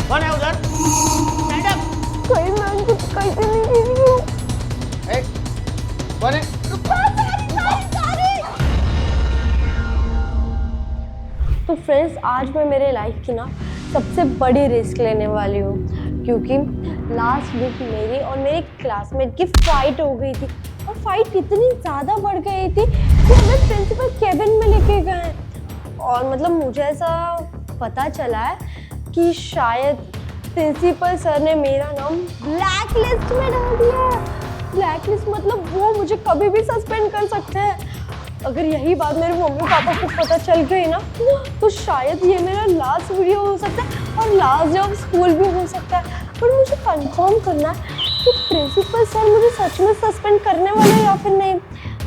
कौन है उधर? Stand up. कहीं मैं उनको कहीं से नहीं दे रही हूँ। कौन है? तो फ्रेंड्स, आज मैं मेरे लाइफ की ना सबसे बड़ी रिस्क लेने वाली हूँ, क्योंकि लास्ट वीक मेरी और मेरे क्लासमेट की फाइट हो गई थी। और फाइट इतनी ज़्यादा बढ़ गई थी कि हमें प्रिंसिपल केबिन में लेके गए। और मतलब मुझे ऐसा पता चला है कि शायद प्रिंसिपल सर ने मेरा नाम ब्लैक लिस्ट में डाल दिया है। ब्लैक लिस्ट मतलब वो मुझे कभी भी सस्पेंड कर सकते हैं। अगर यही बात मेरे मम्मी पापा को पता चल गई ना, तो शायद ये मेरा लास्ट वीडियो हो सकता है और लास्ट डे ऑफ स्कूल भी हो सकता है। पर मुझे कंफर्म करना है कि प्रिंसिपल सर मुझे सच में सस्पेंड करने वाले हैं या फिर नहीं।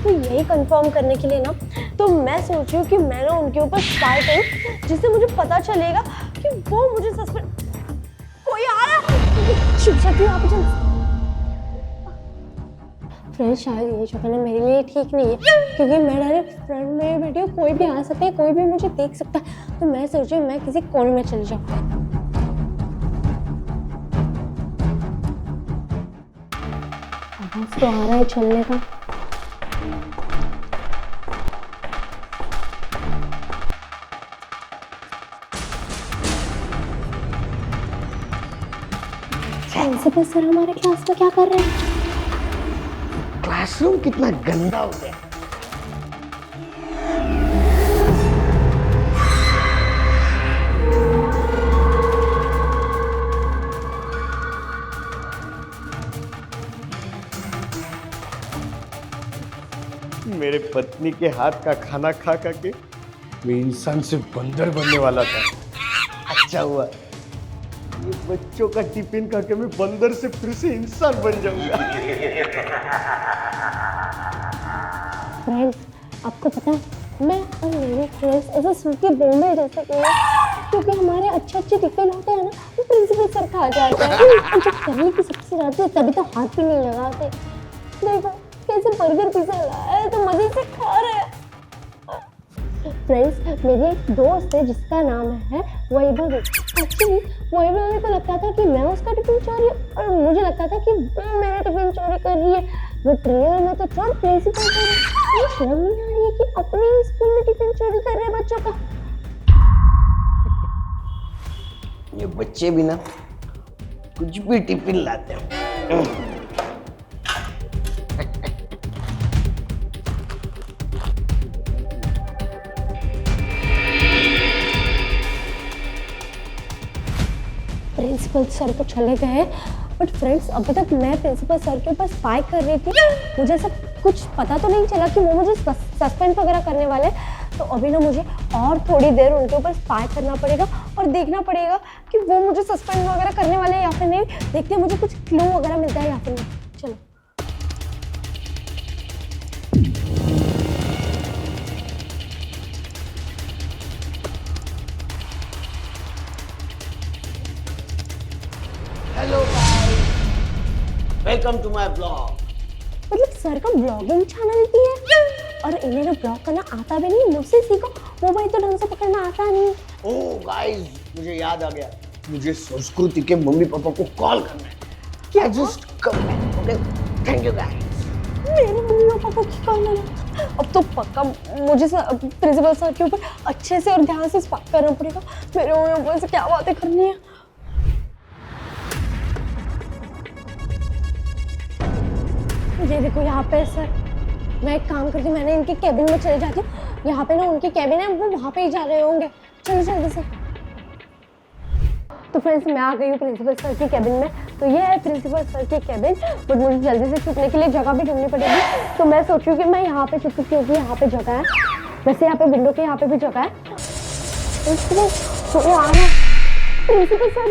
तो यही कंफर्म करने के लिए ना, तो मैं सोच रही हूँ कि मैं ना उनके ऊपर स्पाई करूँ, जिससे मुझे पता चलेगा कि वो मुझे सस्पेंड। कोई आ रहा है, छुप सकती हूँ आप जल्दी। फ्रेंड, शायद ये जगह ना मेरे लिए ठीक नहीं है, क्योंकि मैं डायरेक्ट फ्रंट में बैठी हूँ, कोई भी आ सकता है, कोई भी मुझे देख सकता है। तो मैं सोच रही हूँ मैं किसी कोने में चली जाऊँ। आवाज तो आ रहा है चलने का। प्रिंसिपल सर हमारे क्लास में क्या कर रहे हैं? क्लासरूम कितना गंदा हो गया। मेरे पत्नी के हाथ का खाना खा खा के मैं इंसान से बंदर बनने वाला था। अच्छा हुआ ये बच्चों का टिफिन खा के मैं बंदर से फिर से इंसान बन जाऊंगा। फ्रेंड्स, आपको पता है मैं और मेरे फ्रेंड्स ऐसे सूखे बॉम्बे जैसे गए, क्योंकि हमारे अच्छे टिफिन होते हैं ना, वो प्रिंसिपल सर खा जाते हैं। और जब करने की सबसे जाती है तभी तो हाथ भी नहीं लगाते। देखो कैसे बर्गर पिज़्ज़ा लाया है तो मजे से खा रहे हैं। फ्रेंड्स, मेरी एक दोस्त है जिसका नाम है वैभवी। एक्चुअली वैभवी को लगता था कि मैं उसका टिफिन चोरी, और मुझे लगता था कि वो मेरा टिफिन चोरी कर रही है। बट रियल में तो चोर प्रिंसिपल सर है। ये शर्म नहीं आ रही है कि अपने स्कूल में टिफिन चोरी कर रहे हैं बच्चों का। ये बच्चे भी ना कुछ भी टिफिन लाते हैं। प्रिंसिपल सर तो चले गए, बट फ्रेंड्स अभी तक मैं प्रिंसिपल सर के ऊपर स्पाई कर रही थी। मुझे ऐसा कुछ पता तो नहीं चला कि वो मुझे सस्पेंड वगैरह करने वाले। तो अभी ना मुझे और थोड़ी देर उनके ऊपर स्पाई करना पड़ेगा और देखना पड़ेगा कि वो मुझे सस्पेंड वगैरह करने वाले हैं या फिर नहीं। देखते हैं मुझे कुछ क्लू वगैरह मिलता है या फिर नहीं। चलो। Hello guys, welcome to my blog. मतलब सर का ब्लॉगिंग चैनल भी है और इन्हें तो ब्लॉग करना आता भी नहीं। मुझसे सीखो, मोबाइल तो ढंग से पकड़ना आता नहीं। ओह गाइस, मुझे याद आ गया, मुझे संस्कृति के मम्मी पापा को कॉल करना है। क्या just come back, okay? Thank you guys. मेरे मम्मी पापा को क्या कॉल करना? अब तो पक्का मुझे प्रिंसिपल सर के ऊपर अच्छे से और ध्यान से स्पाई करना पड़ेगा। मेरे मम्मी पापा से क्या बातें करनी है। ये देखो यहाँ पे सर, मैं एक काम करती हूँ, मैंने इनके केबिन में चले जाती हूँ। यहाँ पे ना उनकी केबिन है, वो वहाँ पे ही जा रहे होंगे। चलो जल्दी से। तो फ्रेंड्स, मैं आ गई हूँ प्रिंसिपल सर की केबिन में। तो ये है प्रिंसिपल सर की केबिन, बट मुझे जल्दी से छुपने के लिए जगह भी ढूंढनी पड़ेगी। तो मैं सोच रही हूँ कि मैं यहाँ पे छुपी, क्योंकि यहाँ पे जगह है। वैसे यहाँ पे विंडो के यहाँ पे भी जगह है। तो आ रहा प्रिंसिपल सर,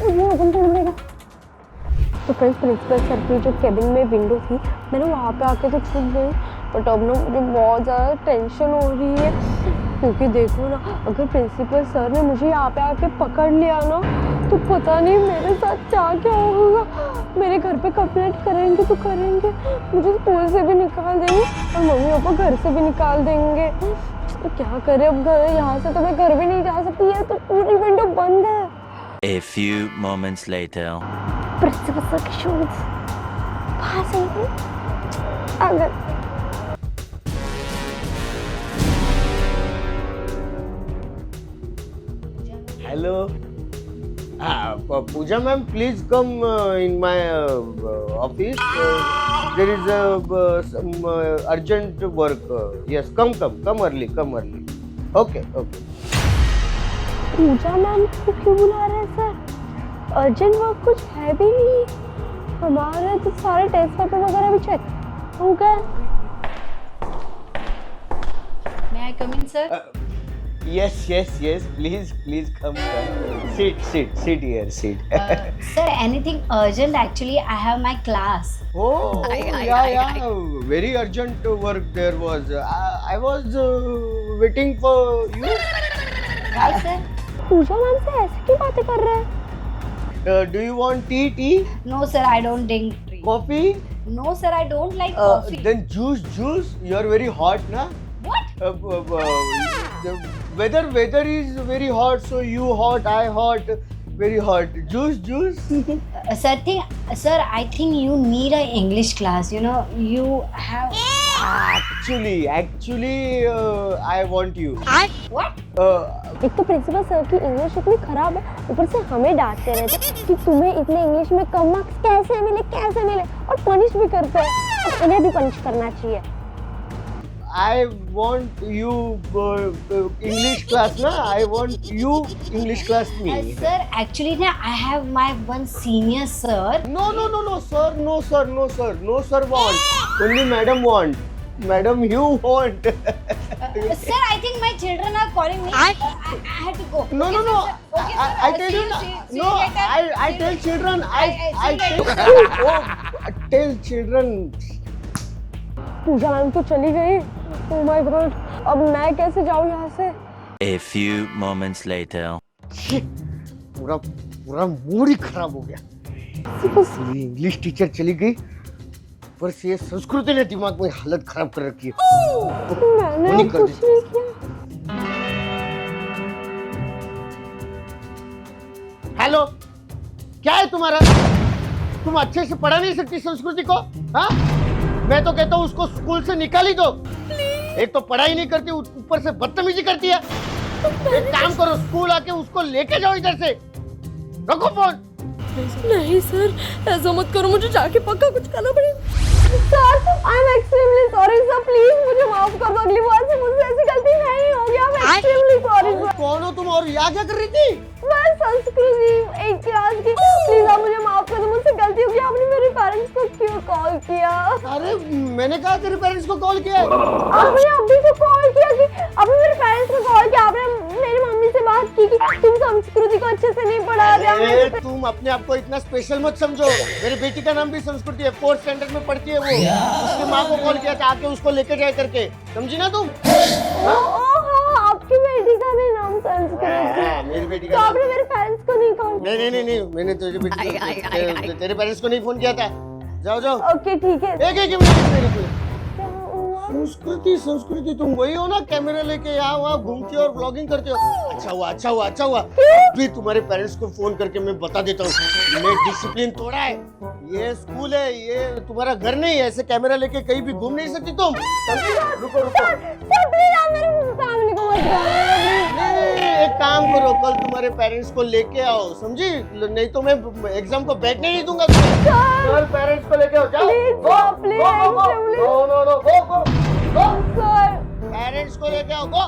वो ओपन करना पड़ेगा। तो फ्रेंड्स, प्रिंसिपल सर की जो केबिन में विंडो थी, मैंने वहाँ पे आके तो छुप गई। बट अब ना मुझे बहुत ज़्यादा टेंशन हो रही है, क्योंकि देखो ना, अगर प्रिंसिपल सर ने मुझे यहाँ पे आके पकड़ लिया ना, तो पता नहीं मेरे साथ क्या क्या होगा। मेरे घर पे कंप्लेंट करेंगे तो करेंगे, मुझे स्कूल से भी निकाल देंगे और मम्मी पापा घर से भी निकाल देंगे। तो क्या करें अब? घर यहाँ से तो मैं घर भी नहीं जा सकती है, तो पूरी विंडो बंद है। A few moments later. Principal sir के शूज कहाँ से निकले? अगर hello Pooja ma'am, please come in my office. There is some urgent work. Yes, come early. Okay. Pooja ma'am को क्यों बुला रहे हैं सर? अर्जेंट वर्क कुछ है भी नहीं. हमारे तो सारे टेस्ट पेपर वगैरह भी चेक हो गए. May I come in, sir? Yes. Please come. Sit here. Sir, anything urgent? Actually, I have my class. Oh, yeah. Very urgent work there was. I was waiting for you. Why, sir? Pooja ma'am से ऐसे क्यों बातें कर रहे हैं? Do you want tea? No, sir, I don't drink tea. Coffee? No, sir, I don't like coffee. Then juice. You are very hot, na? What? The weather is very hot, so you hot, I hot, very hot. Juice. Sir, I think you need an English class. You know, you have. Actually, I want you. What? एक तो principal sir की English इतनी खराब है, ऊपर से हमें डांटते रहते कि तुम्हें इतने इंग्लिश में कम मार्क्स कैसे मिले और पनिश भी करते हैं. अब इन्हें भी पनिश करना चाहिए. I want you English class, na? I want you English class me. Sir, actually, I have my one senior sir. No, sir. No, sir want. Only madam want. Madam, you want. Sir, I think my children are calling me. I have to go. No. Okay, sir. I tell See you, see no. you later. I tell children. Tell children. Puja ma'am तो चली गई. Oh my God, अब मैं कैसे जाऊँ यहाँ से? A few moments later. पूरा मूड ही खराब हो गया. ये इंग्लिश टीचर चली गई, पर से ये संस्कृति ने दिमाग में हालत खराब कर रखी है. मैंने नहीं कर कुछ नहीं किया. हेलो, क्या है तुम्हारा? तुम अच्छे से पढ़ा नहीं सकती संस्कृति को? हाँ, मैं तो कहता हूँ उसको स्कूल से निकाल ही दो. एक तो पढ़ाई नहीं करती, ऊपर से बदतमीजी करती है. एक काम करो, स्कूल आके उसको लेके जाओ इधर से. रखो फोन. नहीं सर, ऐसा मत करो, मुझे जाके पक्का कुछ करना पड़ेगा. Sir, I am extremely sorry sir, please मुझे माफ कर दो. अगली बार से मुझसे ऐसी गलती नहीं होगी. I am extremely sorry sir. कौन हो तुम और यहाँ क्या कर रही थी? मैं संस्कृति एक क्लास की. प्लीज आप मुझे माफ कर दो, मुझसे गलती हो गई. आपने मेरे पेरेंट्स को क्यों कॉल किया? अरे मैंने कहा तेरे पेरेंट्स को कॉल किया. आपने अभी को कॉल किया कि आपने मेरे पेरेंट्स को कॉल किया. आपने मेरी मम्मी से बात की कि तुम संस्कृति को अच्छे से नहीं पढ़ा रहे. तुम अपने आप को इतना स्पेशल मत समझो. मेरी बेटी का नाम भी संस्कृति है, 4th स्टैंडर्ड में पढ़ती है वो. उसकी माँ को कॉल किया था आके उसको लेके जाए करके. समझी ना तुम? आपकी बेटी का भी नाम संस्कृति. मेरी बेटी तो का आपने मेरे पेरेंट्स को नहीं कॉल? नहीं, मैंने तेरी बेटी को, तेरे पेरेंट्स को नहीं फोन किया था. जाओ. ओके ठीक है. एक मिनट. क्या हुआ? संस्कृति तुम वही हो ना, कैमरा लेके यहाँ वहाँ घूमती हो और ब्लॉगिंग करते हो. अच्छा हुआ. भी तुम्हारे पेरेंट्स को फोन करके मैं बता देता हूँ. मैं डिसिप्लिन तोड़ा है. ये स्कूल है, ये तुम्हारा घर नहीं है. ऐसे कैमरा लेके कहीं भी घूम नहीं सकती तुम. रुको. सर प्लीज आप मेरी फैमिली को मत नहीं, एक काम करो, कल तुम्हारे पेरेंट्स को लेके आओ, समझी? नहीं तो मैं एग्जाम को बैठने नहीं दूंगा तुम्हें. कल पेरेंट्स को लेके आओ. जाओ. Please go. सर. पेरेंट्स को लेके आओ. गो.